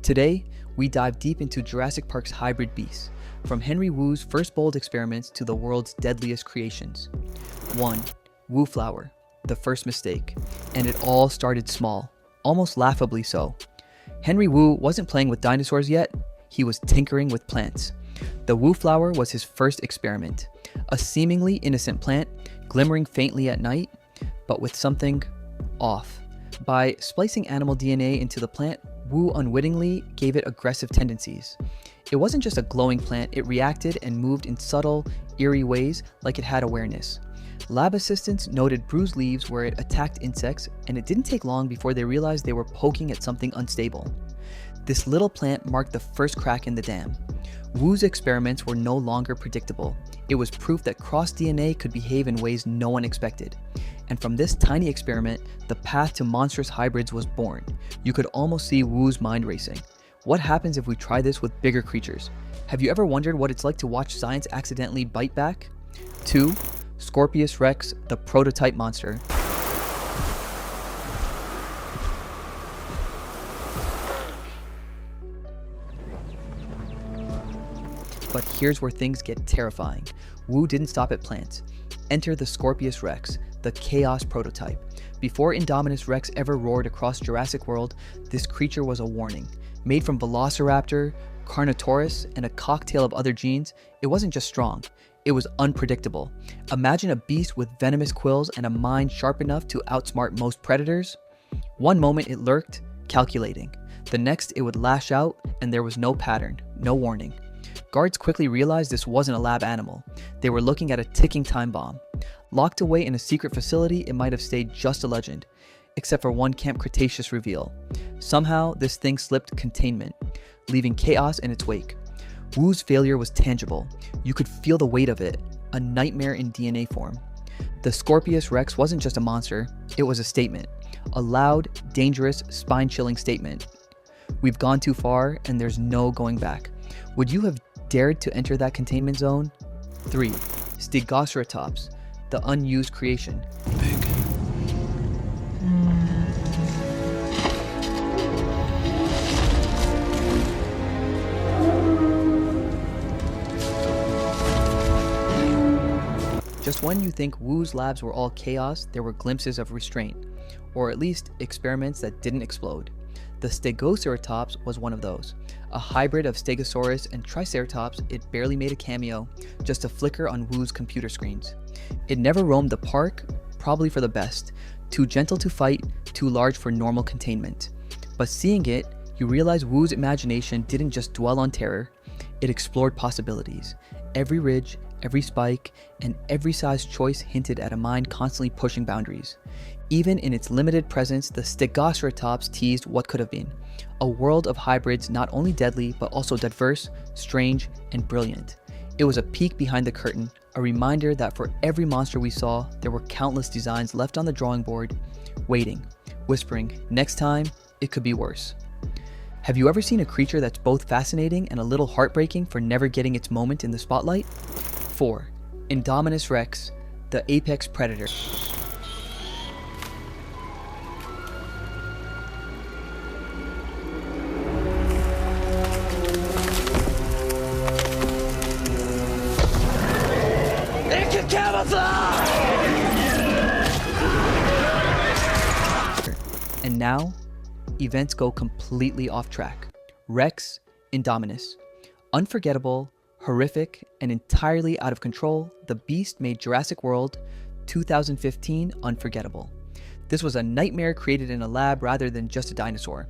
Today, we dive deep into Jurassic Park's hybrid beasts, from Henry Wu's first bold experiments to the world's deadliest creations. 1. Wu Flower, the first mistake. And it all started small, almost laughably so. Henry Wu wasn't playing with dinosaurs yet, he was tinkering with plants. The Wu Flower was his first experiment, a seemingly innocent plant, glimmering faintly at night, but with something off. By splicing animal DNA into the plant, Wu unwittingly gave it aggressive tendencies. It wasn't just a glowing plant, it reacted and moved in subtle, eerie ways like it had awareness. Lab assistants noted bruised leaves where it attacked insects, and it didn't take long before they realized they were poking at something unstable. This little plant marked the first crack in the dam. Wu's experiments were no longer predictable. It was proof that cross-DNA could behave in ways no one expected. And from this tiny experiment, the path to monstrous hybrids was born. You could almost see Wu's mind racing. What happens if we try this with bigger creatures? Have you ever wondered what it's like to watch science accidentally bite back? 2. Scorpius Rex, the prototype monster. But here's where things get terrifying. Wu didn't stop at plants. Enter the Scorpius Rex, the chaos prototype. Before Indominus Rex ever roared across Jurassic World, this creature was a warning. Made from Velociraptor, Carnotaurus, and a cocktail of other genes, it wasn't just strong, it was unpredictable. Imagine a beast with venomous quills and a mind sharp enough to outsmart most predators. One moment it lurked, calculating. The next it would lash out, and there was no pattern, no warning. Guards quickly realized this wasn't a lab animal. They were looking at a ticking time bomb. Locked away in a secret facility, it might have stayed just a legend, except for one Camp Cretaceous reveal. Somehow, this thing slipped containment, leaving chaos in its wake. Wu's failure was tangible. You could feel the weight of it, a nightmare in DNA form. The Scorpius Rex wasn't just a monster, it was a statement. A loud, dangerous, spine-chilling statement. We've gone too far, and there's no going back. Would you have dared to enter that containment zone? 3. Stegoceratops, the unused creation. Big. Just when you think Wu's labs were all chaos, there were glimpses of restraint, or at least experiments that didn't explode. The Stegoceratops was one of those. A hybrid of Stegosaurus and Triceratops, it barely made a cameo, just a flicker on Wu's computer screens. It never roamed the park, probably for the best. Too gentle to fight, too large for normal containment. But seeing it, you realize Wu's imagination didn't just dwell on terror, it explored possibilities. Every ridge, every spike, and every size choice hinted at a mind constantly pushing boundaries. Even in its limited presence, the Stegoceratops teased what could have been. A world of hybrids not only deadly, but also diverse, strange, and brilliant. It was a peek behind the curtain, a reminder that for every monster we saw, there were countless designs left on the drawing board, waiting, whispering, next time, it could be worse. Have you ever seen a creature that's both fascinating and a little heartbreaking for never getting its moment in the spotlight? 4. Indominus Rex, the apex predator. It can camouflage! And now, events go completely off track. Rex Indominus. Unforgettable, horrific, and entirely out of control, the beast made Jurassic World 2015 unforgettable. This was a nightmare created in a lab rather than just a dinosaur.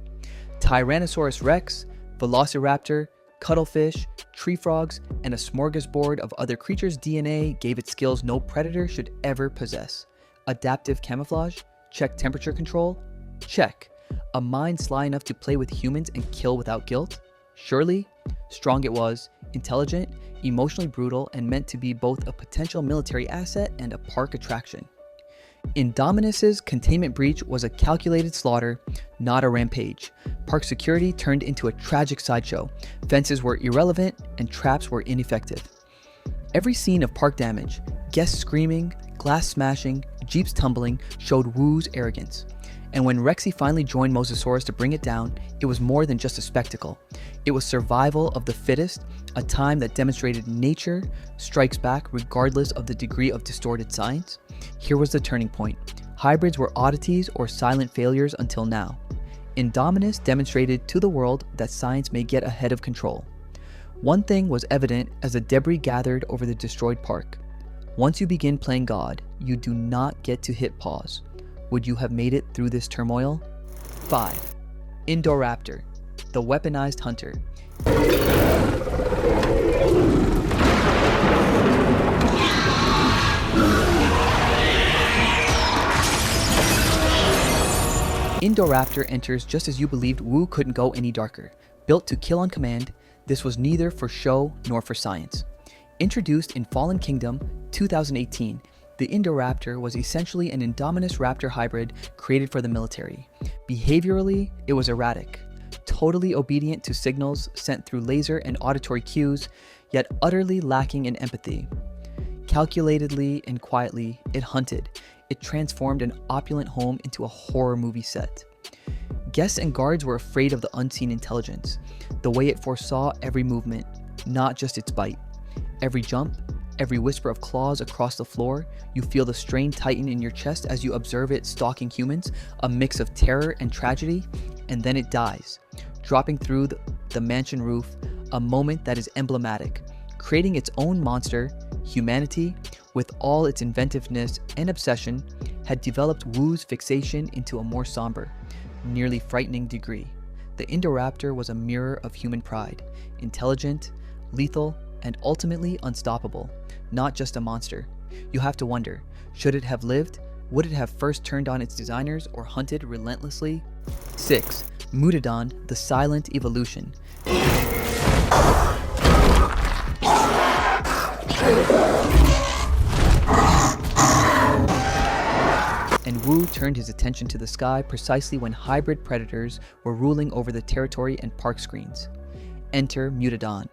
Tyrannosaurus Rex, Velociraptor, cuttlefish, tree frogs, and a smorgasbord of other creatures' DNA gave it skills no predator should ever possess. Adaptive camouflage? Check. Temperature control? Check. A mind sly enough to play with humans and kill without guilt? Surely. Strong it was, intelligent, emotionally brutal, and meant to be both a potential military asset and a park attraction. Indominus's containment breach was a calculated slaughter, not a rampage. Park security turned into a tragic sideshow. Fences were irrelevant and traps were ineffective. Every scene of park damage, guests screaming, glass smashing, jeeps tumbling, showed Wu's arrogance. And when Rexy finally joined Mosasaurus to bring it down, it was more than just a spectacle. It was survival of the fittest, a time that demonstrated nature strikes back regardless of the degree of distorted science. Here was the turning point. Hybrids were oddities or silent failures until now. Indominus demonstrated to the world that science may get ahead of control. One thing was evident as the debris gathered over the destroyed park. Once you begin playing God, you do not get to hit pause. Would you have made it through this turmoil? 5. Indoraptor, the weaponized hunter. Indoraptor enters just as you believed Wu couldn't go any darker. Built to kill on command, this was neither for show nor for science. Introduced in Fallen Kingdom 2018, the Indoraptor was essentially an Indominus Raptor hybrid created for the military. Behaviorally, it was erratic, totally obedient to signals sent through laser and auditory cues, yet utterly lacking in empathy. Calculatedly and quietly, it hunted. It transformed an opulent home into a horror movie set. Guests and guards were afraid of the unseen intelligence, the way it foresaw every movement, not just its bite. Every jump, every whisper of claws across the floor, you feel the strain tighten in your chest as you observe it stalking humans, a mix of terror and tragedy, and then it dies, dropping through the mansion roof, a moment that is emblematic, creating its own monster. Humanity, with all its inventiveness and obsession, had developed Wu's fixation into a more somber, nearly frightening degree. The Indoraptor was a mirror of human pride, intelligent, lethal, and ultimately unstoppable, not just a monster. You have to wonder, should it have lived? Would it have first turned on its designers or hunted relentlessly? 6. Mutadon, the silent evolution. And Wu turned his attention to the sky precisely when hybrid predators were ruling over the territory and park screens. Enter Mutadon,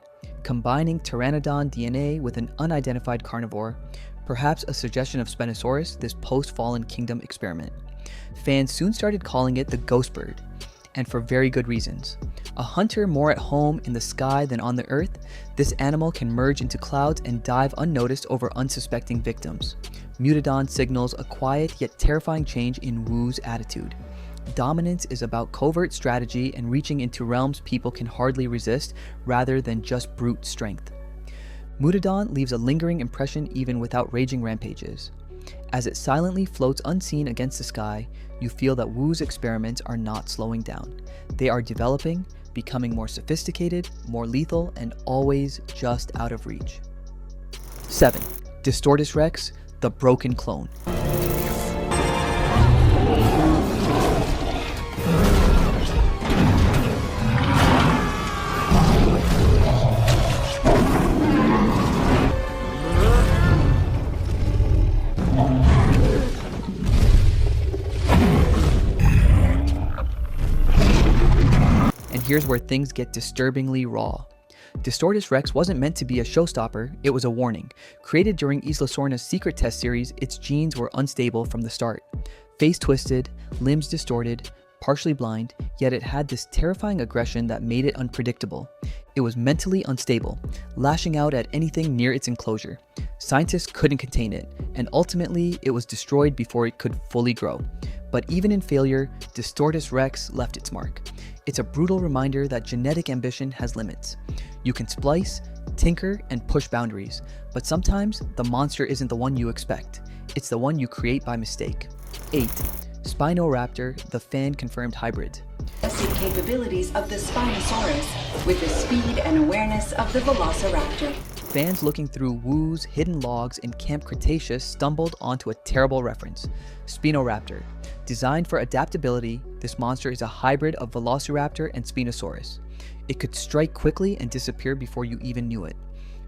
combining pteranodon DNA with an unidentified carnivore, perhaps a suggestion of Spinosaurus, this post-Fallen Kingdom experiment. Fans soon started calling it the ghost bird, and for very good reasons. A hunter more at home in the sky than on the earth, this animal can merge into clouds and dive unnoticed over unsuspecting victims. Mutadon signals a quiet yet terrifying change in Wu's attitude. Dominance is about covert strategy and reaching into realms people can hardly resist rather than just brute strength. Mutadon leaves a lingering impression even without raging rampages. As it silently floats unseen against the sky, you feel that Wu's experiments are not slowing down. They are developing, becoming more sophisticated, more lethal, and always just out of reach. 7. Distortus Rex, the broken clone. Here's where things get disturbingly raw. Distortus Rex wasn't meant to be a showstopper, it was a warning. Created during Isla Sorna's secret test series, its genes were unstable from the start. Face twisted, limbs distorted, partially blind, yet it had this terrifying aggression that made it unpredictable. It was mentally unstable, lashing out at anything near its enclosure. Scientists couldn't contain it, and ultimately it was destroyed before it could fully grow. But even in failure, Distortus Rex left its mark. It's a brutal reminder that genetic ambition has limits. You can splice, tinker, and push boundaries, but sometimes the monster isn't the one you expect. It's the one you create by mistake. 8. Spino-Raptor, the fan-confirmed hybrid. Basic capabilities of the Spinosaurus with the speed and awareness of the Velociraptor. Fans looking through Wu's hidden logs in Camp Cretaceous stumbled onto a terrible reference. Spino-Raptor. Designed for adaptability, this monster is a hybrid of Velociraptor and Spinosaurus. It could strike quickly and disappear before you even knew it.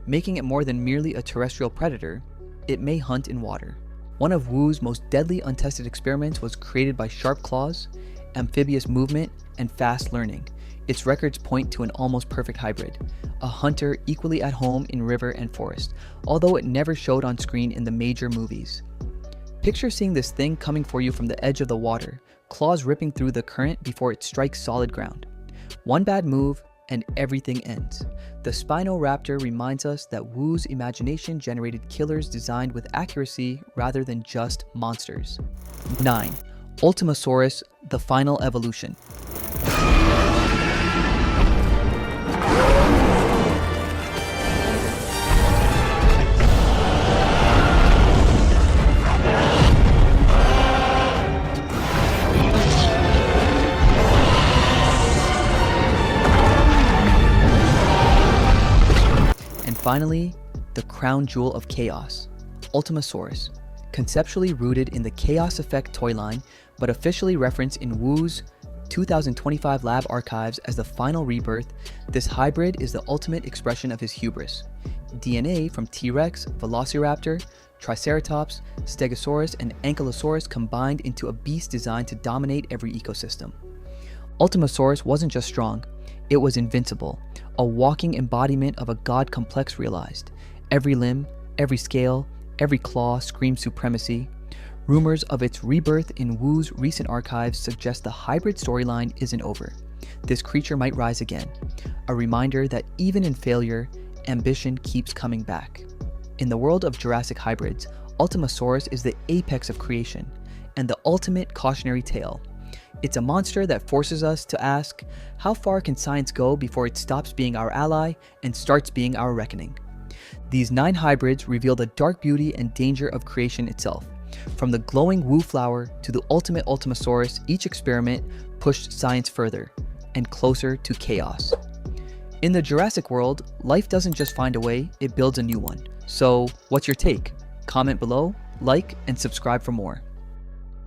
Making it more than merely a terrestrial predator, it may hunt in water. One of Wu's most deadly untested experiments was created by sharp claws, amphibious movement, and fast learning. Its records point to an almost perfect hybrid, a hunter equally at home in river and forest, although it never showed on screen in the major movies. Picture seeing this thing coming for you from the edge of the water, claws ripping through the current before it strikes solid ground. One bad move, and everything ends. The Spino-Raptor reminds us that Wu's imagination generated killers designed with accuracy rather than just monsters. 9. Ultimasaurus, the final evolution. And finally, the crown jewel of chaos, Ultimasaurus, conceptually rooted in the Chaos Effect toy line, but officially referenced in Wu's 2025 lab archives as the final rebirth. This hybrid is the ultimate expression of his hubris. DNA from T-Rex, Velociraptor, Triceratops, Stegosaurus, and Ankylosaurus combined into a beast designed to dominate every ecosystem. Ultimasaurus wasn't just strong, it was invincible, a walking embodiment of a god complex realized. Every limb, every scale, every claw screamed supremacy. Rumors of its rebirth in Wu's recent archives suggest the hybrid storyline isn't over. This creature might rise again, a reminder that even in failure, ambition keeps coming back. In the world of Jurassic hybrids, Ultimasaurus is the apex of creation, and the ultimate cautionary tale. It's a monster that forces us to ask, how far can science go before it stops being our ally and starts being our reckoning? These 9 hybrids reveal the dark beauty and danger of creation itself. From the glowing Wu flower to the ultimate Ultimasaurus, each experiment pushed science further and closer to chaos. In the Jurassic world, life doesn't just find a way, it builds a new one. So, what's your take? Comment below, like, and subscribe for more.